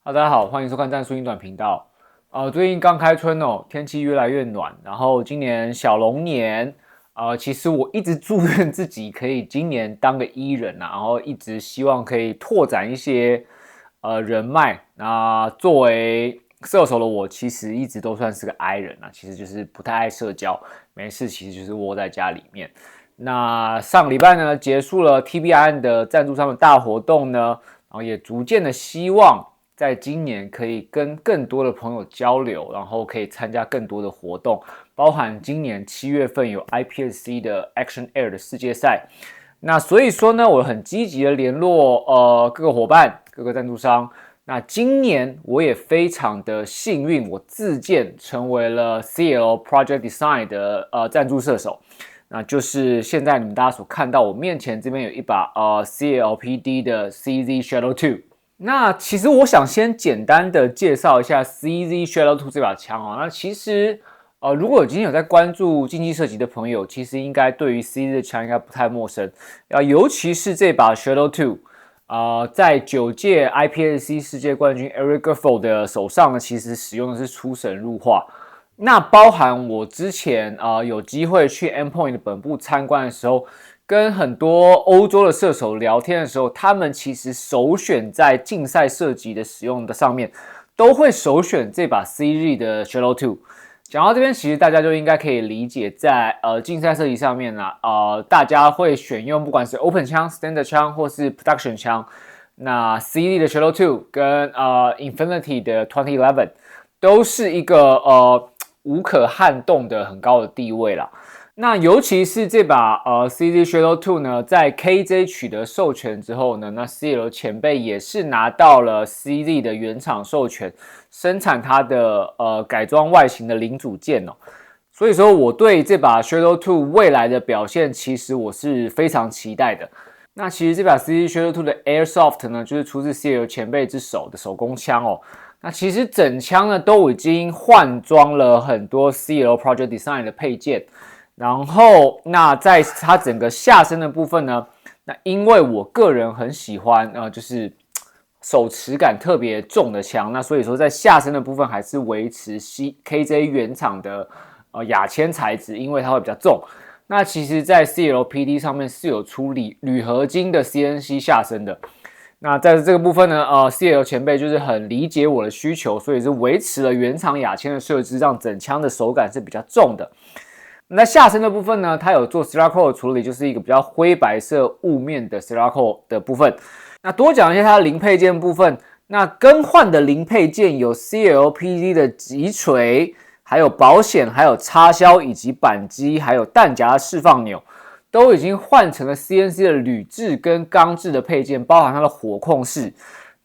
大家好，欢迎收看战术英短频道。最近刚开春哦，天气越来越暖，然后今年小龙年，其实我一直祝愿自己可以今年当个 E 人然后一直希望可以拓展一些人脉。那作为射手的我，其实一直都算是个 I 人其实就是不太爱社交，没事其实就是窝在家里面。那上个礼拜呢，结束了 TBIN 的赞助商的大活动呢，然后也逐渐的希望在今年可以跟更多的朋友交流，然后可以参加更多的活动，包含今年7月份有 IPSC 的 Action Air 的世界赛。那所以说呢，我很积极的联络各个伙伴、各个赞助商。那今年我也非常的幸运，我自荐成为了 CL Project Design 的赞助射手。那就是现在你们大家所看到我面前这边有一把CLPD 的 CZ Shadow 2。那其实我想先简单的介绍一下 CZ Shadow 2这把枪哦。那其实如果今天有在关注竞技射击的朋友，其实应该对于 CZ 的枪应该不太陌生尤其是这把 Shadow 2在9届 IPSC 世界冠军 Eric Griffo 的手上呢，其实使用的是出神入化。那包含我之前有机会去 Endpoint 的本部参观的时候，跟很多欧洲的射手聊天的时候，他们其实首选在竞赛射击的使用的上面，都会首选这把 CZ 的 Shadow 2。讲到这边，其实大家就应该可以理解在，竞赛射击上面大家会选用不管是 Open 枪、Standard 枪或是 Production 枪，那 CZ 的 Shadow 2跟Infinity 的2011都是一个无可撼动的很高的地位啦。那尤其是这把CZ Shadow 2呢，在 KJ 取得授权之后呢，那 CL 前辈也是拿到了 CZ 的原厂授权，生产它的改装外形的零组件哦。所以说我对这把 Shadow 2未来的表现，其实我是非常期待的。那其实这把 CZ Shadow 2的 Airsoft 呢，就是出自 CL 前辈之手的手工枪哦。那其实整枪呢都已经换装了很多 CL Project Design 的配件。然后，那在它整个下身的部分呢，那因为我个人很喜欢就是手持感特别重的枪，那所以说在下身的部分还是维持 KJ 原厂的亚铅材质，因为它会比较重。那其实，在 CLPD 上面是有出铝合金的 CNC 下身的。那在这个部分呢，CL 前辈就是很理解我的需求，所以是维持了原厂亚铅的设置，让整枪的手感是比较重的。那下身的部分呢，它有做 Cerakote 的处理，就是一个比较灰白色雾面的 Cerakote 的部分。那多讲一下它的零配件部分，那更换的零配件有 CLPD 的击锤，还有保险，还有插销以及扳机，还有弹夹的释放钮，都已经换成了 CNC 的铝制跟钢制的配件，包含它的火控室。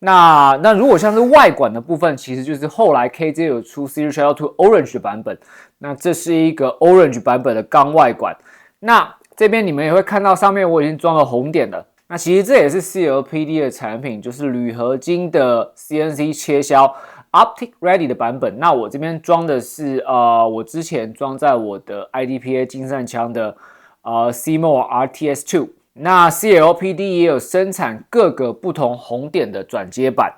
那如果像是外管的部分，其实就是后来 KJ 有出 Series Shadow 2 Orange 的版本，那这是一个 Orange 版本的钢外管。那这边你们也会看到上面我已经装了红点了。那其实这也是 CLPD 的产品，就是铝合金的 CNC 切削 Optic Ready 的版本。那我这边装的是我之前装在我的 IDPA 金善枪的CMO RTS2。那 CLPD 也有生产各个不同红点的转接板，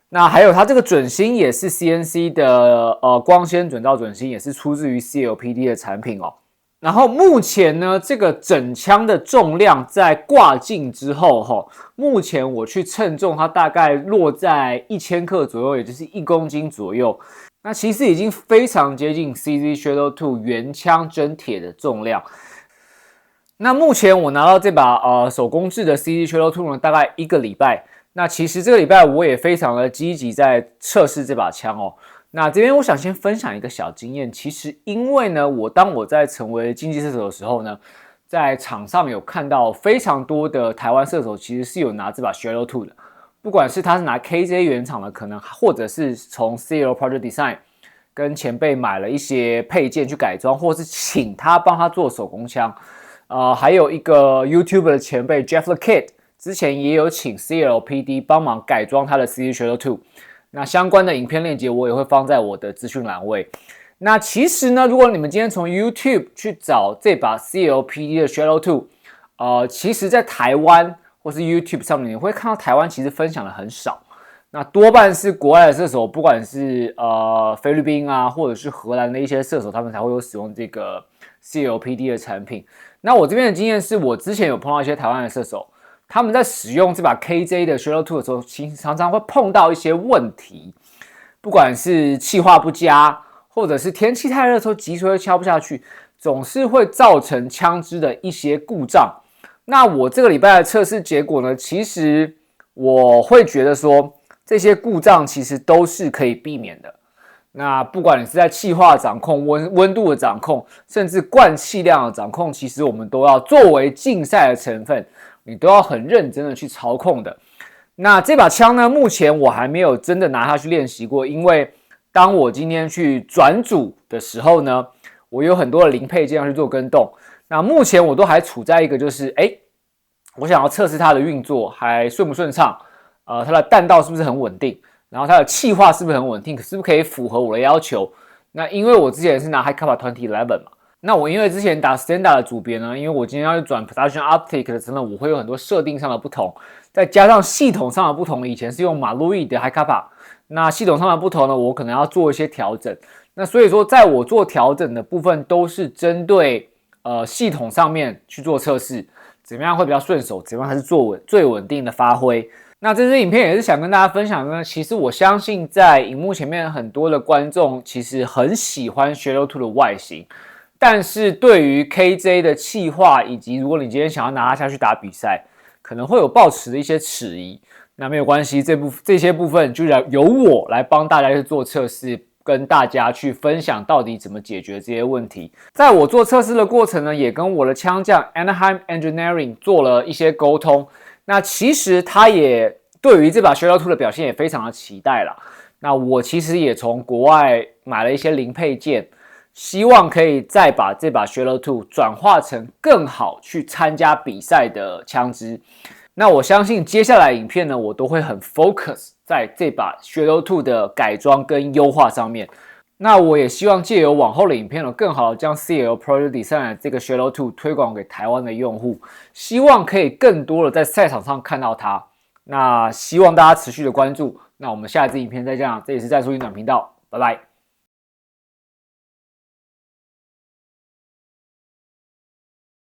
那还有它这个准芯也是 CNC 的光纤准照准芯，也是出自于 CLPD 的产品哦。然后目前呢，这个整枪的重量在挂镜之后目前我去称重，它大概落在1000克左右，也就是1公斤左右。那其实已经非常接近 CZ Shadow 2原枪真铁的重量。那目前我拿到这把手工制的 CZ Shadow 2呢，大概1个礼拜。那其实这个礼拜我也非常的积极在测试这把枪哦。那这边我想先分享一个小经验，其实因为呢，当我在成为竞技射手的时候呢，在场上有看到非常多的台湾射手其实是有拿这把 Shadow 2的，不管是他是拿 KJ 原厂的，可能或者是从 CL Project Design 跟前辈买了一些配件去改装，或是请他帮他做手工枪。还有一个 YouTuber 的前辈 Jeff the Kid 之前也有请 CLPD 帮忙改装他的 CZ Shadow 2，那相关的影片链接我也会放在我的资讯栏位。那其实呢，如果你们今天从 YouTube 去找这把 CLPD 的 Shadow 2，其实在台湾或是 YouTube 上面你会看到台湾其实分享的很少。那多半是国外的射手，不管是菲律宾啊，或者是荷兰的一些射手，他们才会有使用这个 CLPD 的产品。那我这边的经验是我之前有碰到一些台湾的射手，他们在使用这把 KJ 的 Shadow 2的时候，其实常常会碰到一些问题，不管是气化不佳，或者是天气太热的时候击锤会敲不下去，总是会造成枪支的一些故障。那我这个礼拜的测试结果呢，其实我会觉得说，这些故障其实都是可以避免的。那不管你是在气化掌控、温度的掌控，甚至灌气量的掌控，其实我们都要作为竞赛的成分，你都要很认真的去操控的。那这把枪呢，目前我还没有真的拿它去练习过，因为当我今天去转组的时候呢，我有很多的零配件要去做更动。那目前我都还处在一个就是，我想要测试它的运作还顺不顺畅，它的弹道是不是很稳定，然后它的气化是不是很稳定，是不是可以符合我的要求？那因为我之前是拿 HiCapa 2011嘛，那我因为之前打 Standard 的组别呢，因为我今天要去转 Production Optic 的时候，我会有很多设定上的不同，再加上系统上的不同，以前是用马路易的 HiCapa， 那系统上的不同呢，我可能要做一些调整。那所以说，在我做调整的部分，都是针对系统上面去做测试，怎么样会比较顺手，怎么样才是最稳定的发挥。那这支影片也是想跟大家分享呢，其实我相信在荧幕前面很多的观众其实很喜欢 Shadow 2的外形，但是对于 KJ 的气化以及如果你今天想要拿它下去打比赛，可能会有抱持的一些迟疑。那没有关系，这些部分就由我来帮大家去做测试，跟大家去分享到底怎么解决这些问题。在我做测试的过程呢，也跟我的枪匠 Anaheim Engineering 做了一些沟通。那其实他也对于这把 Shadow 2的表现也非常的期待啦。那我其实也从国外买了一些零配件，希望可以再把这把 Shadow 2转化成更好去参加比赛的枪支。那我相信接下来影片呢，我都会很 focus 在这把 Shadow 2的改装跟优化上面。那我也希望借由往后的影片呢，更好的将 CL Project Design 这个 Shadow 2推广给台湾的用户，希望可以更多的在赛场上看到它。那希望大家持续的关注。那我们下一支影片再见，这里是战术运转频道，拜拜。